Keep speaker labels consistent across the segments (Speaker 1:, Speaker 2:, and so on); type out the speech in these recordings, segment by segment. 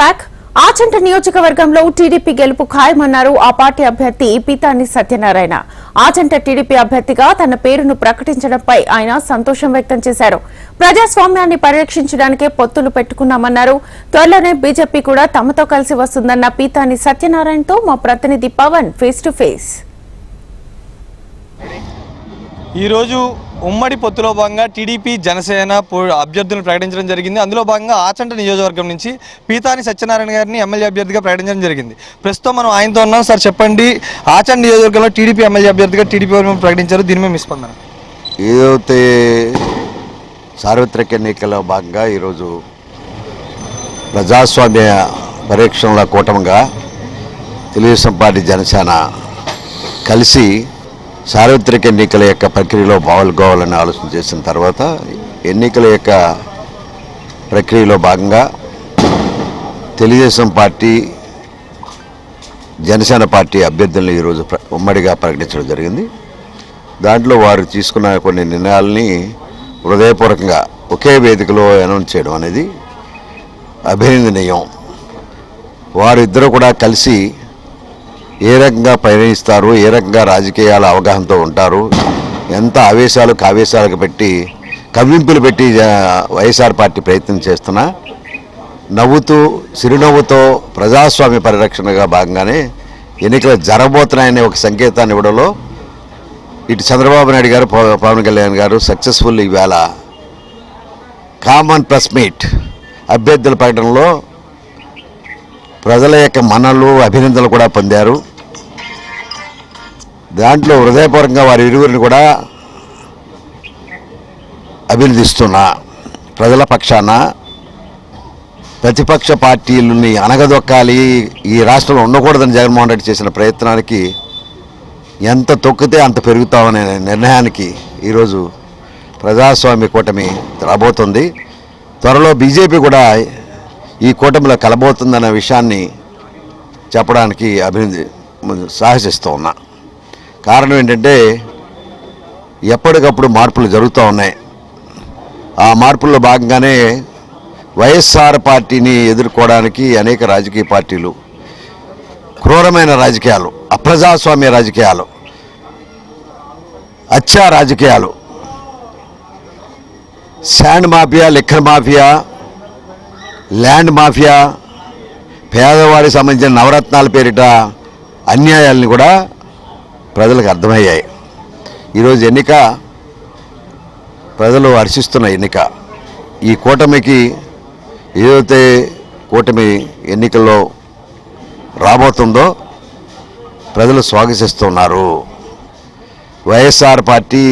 Speaker 1: Back. Achanta నియోజకవర్గంలో TDP గెలుపు ఖాయమన్నారు ఆ పార్టీ అభ్యర్థి పీతాని సత్యనారాయణ. ఆచంట టీడీపీ అభ్యర్థిగా తన పేరును ప్రకటించడంపై ఆయన సంతోషం వ్యక్తం చేశారు. ప్రజాస్వామ్యాన్ని పరిరక్షించడానికే పొత్తులు పెట్టుకున్నామన్నారు. త్వరలోనే బీజేపీ కూడా తమతో కలిసి వస్తుందన్న పీతాని సత్యనారాయణతో మా ప్రతినిధి పవన్ ఫేస్ టు ఫేస్.
Speaker 2: ఈరోజు ఉమ్మడి పొత్తులో భాగంగా టీడీపీ జనసేన అభ్యర్థులను ప్రకటించడం జరిగింది. అందులో భాగంగా ఆచంట నియోజకవర్గం నుంచి పీతాని సత్యనారాయణ గారిని ఎమ్మెల్యే అభ్యర్థిగా ప్రకటించడం జరిగింది. ప్రస్తుతం మనం ఆయనతో ఉన్నాం. సార్ చెప్పండి, ఆచంట నియోజకవర్గంలో టీడీపీ ఎమ్మెల్యే అభ్యర్థిగా టీడీపీ ప్రకటించారు, దీని మీద మీ స్పందన?
Speaker 3: ఏదైతే సార్వత్రిక ఎన్నికల్లో భాగంగా ఈరోజు ప్రజాస్వామ్య పరీక్షల కూటమిగా తెలుగుదేశం పార్టీ జనసేన కలిసి సార్వత్రిక ఎన్నికల యొక్క ప్రక్రియలో పాల్గొవాలని ఆలోచన చేసిన తర్వాత ఎన్నికల యొక్క ప్రక్రియలో భాగంగా తెలుగుదేశం పార్టీ జనసేన పార్టీ అభ్యర్థులను ఈరోజు ఉమ్మడిగా ప్రకటించడం జరిగింది. దాంట్లో వారు తీసుకున్న కొన్ని నిర్ణయాలని హృదయపూర్వకంగా ఒకే వేదికలో అనౌన్స్ చేయడం అనేది అభినందనీయం. వారిద్దరూ కూడా కలిసి ఏ రకంగా పయనిస్తారు, ఏ రకంగా రాజకీయాల అవగాహనతో ఉంటారు, ఎంత ఆవేశాలకు పెట్టి కవ్వింపులు పెట్టి వైఎస్ఆర్ పార్టీ ప్రయత్నం చేస్తున్నా నవ్వుతూ చిరునవ్వుతో ప్రజాస్వామ్య పరిరక్షణగా భాగంగానే ఎన్నికలు జరగబోతున్నాయనే ఒక సంకేతాన్ని ఇవ్వడంలో ఇటు చంద్రబాబు నాయుడు గారు, పవన్ కళ్యాణ్ గారు సక్సెస్ఫుల్ ఈవేళ కామన్ ప్రెస్ మీట్ అభ్యర్థుల ప్రకటనలో ప్రజల యొక్క మన్ననలు అభినందనలు కూడా పొందారు. దాంట్లో హృదయపూర్వకంగా వారి ఇరువురిని కూడా అభినందిస్తున్నా. ప్రజల పక్షాన ప్రతిపక్ష పార్టీలని అనగదొక్కాలి, ఈ రాష్ట్రంలో ఉండకూడదని జగన్మోహన్ రెడ్డి చేసిన ప్రయత్నానికి ఎంత తొక్కితే అంత పెరుగుతామనే నిర్ణయానికి ఈరోజు ప్రజాస్వామ్య కూటమి రాబోతుంది. త్వరలో బీజేపీ కూడా ఈ కూటమిలో కలబోతుందన్న విషయాన్ని చెప్పడానికి సాహసిస్తూ ఉన్నా. కారణం ఏంటంటే ఎప్పటికప్పుడు మార్పులు జరుగుతూ ఉన్నాయి. ఆ మార్పుల్లో భాగంగానే వైఎస్ఆర్ పార్టీని ఎదుర్కోవడానికి అనేక రాజకీయ పార్టీలు క్రూరమైన రాజకీయాలు, అప్రజాస్వామ్య రాజకీయాలు, హత్యా రాజకీయాలు, sand mafia, liquor mafia, land mafia, పేదవారికి సంబంధించిన నవరత్నాల పేరిట అన్యాయాలని కూడా ప్రజలకు అర్థమయ్యాయి. ఈరోజు ఎన్నిక ప్రజలు హర్షిస్తున్న ఎన్నిక. ఈ కూటమికి ఏదైతే కూటమి ఎన్నికల్లో రాబోతుందో ప్రజలు స్వాగతిస్తున్నారు. వైఎస్ఆర్ పార్టీ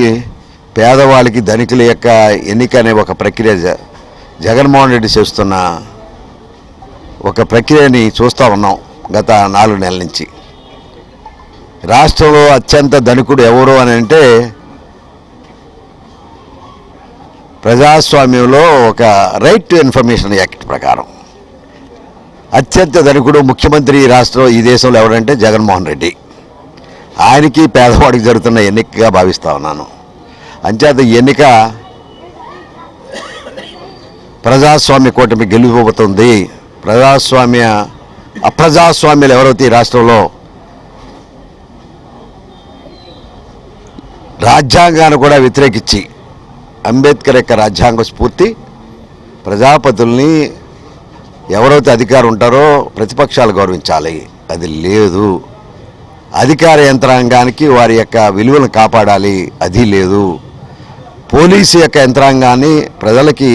Speaker 3: పేదవాళ్ళకి ధనికుల యొక్క ఎన్నిక అనే ఒక ప్రక్రియ జగన్మోహన్ రెడ్డి చేస్తున్న ఒక ప్రక్రియని చూస్తూ ఉన్నాం గత 4 నెలల నుంచి. రాష్ట్రంలో అత్యంత ధనికుడు ఎవరు అని అంటే ప్రజాస్వామ్యంలో ఒక రైట్ టు ఇన్ఫర్మేషన్ యాక్ట్ ప్రకారం అత్యంత ధనికుడు ముఖ్యమంత్రి ఈ దేశంలో ఎవరంటే జగన్మోహన్ రెడ్డి. ఆయనకి పేదవాడికి జరుగుతున్న ఎన్నికగా భావిస్తూ ఉన్నాను. అంచేత ఈ ఎన్నిక ప్రజాస్వామ్య కూటమి గెలిపోతుంది. అప్రజాస్వామ్యాలు ఎవరైతే ఈ రాష్ట్రంలో రాజ్యాంగాన్ని కూడా వ్యతిరేకించి అంబేద్కర్ యొక్క రాజ్యాంగ స్ఫూర్తి ప్రజాపతుల్ని ఎవరైతే అధికారం ఉంటారో ప్రతిపక్షాలు గౌరవించాలి, అది లేదు. అధికార యంత్రాంగానికి వారి యొక్క విలువలను కాపాడాలి, అది లేదు. పోలీసు యొక్క యంత్రాంగాన్ని ప్రజలకి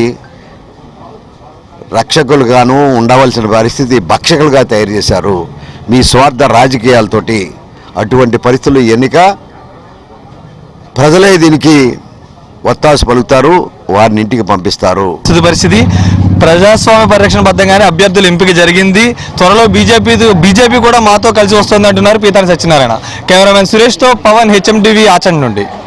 Speaker 3: రక్షకులుగాను ఉండవలసిన పరిస్థితి భక్షకులుగా తయారు చేశారు మీ స్వార్థ రాజకీయాలతోటి. అటువంటి పరిస్థితులు ఎన్నిక ప్రజలే దీనికి ఒత్తాసు పలుకుతారు, వారిని ఇంటికి పంపిస్తారు.
Speaker 2: పరిస్థితి ప్రజాస్వామ్య పరిరక్షణ బద్దంగానే అభ్యర్థుల ఎంపిక జరిగింది. త్వరలో బీజేపీ కూడా మాతో కలిసి వస్తుంది అంటున్నారు పీతాని సత్యనారాయణ. కెమెరామెన్ సురేష్తో పవన్, HMTV ఆచండ్ నుండి.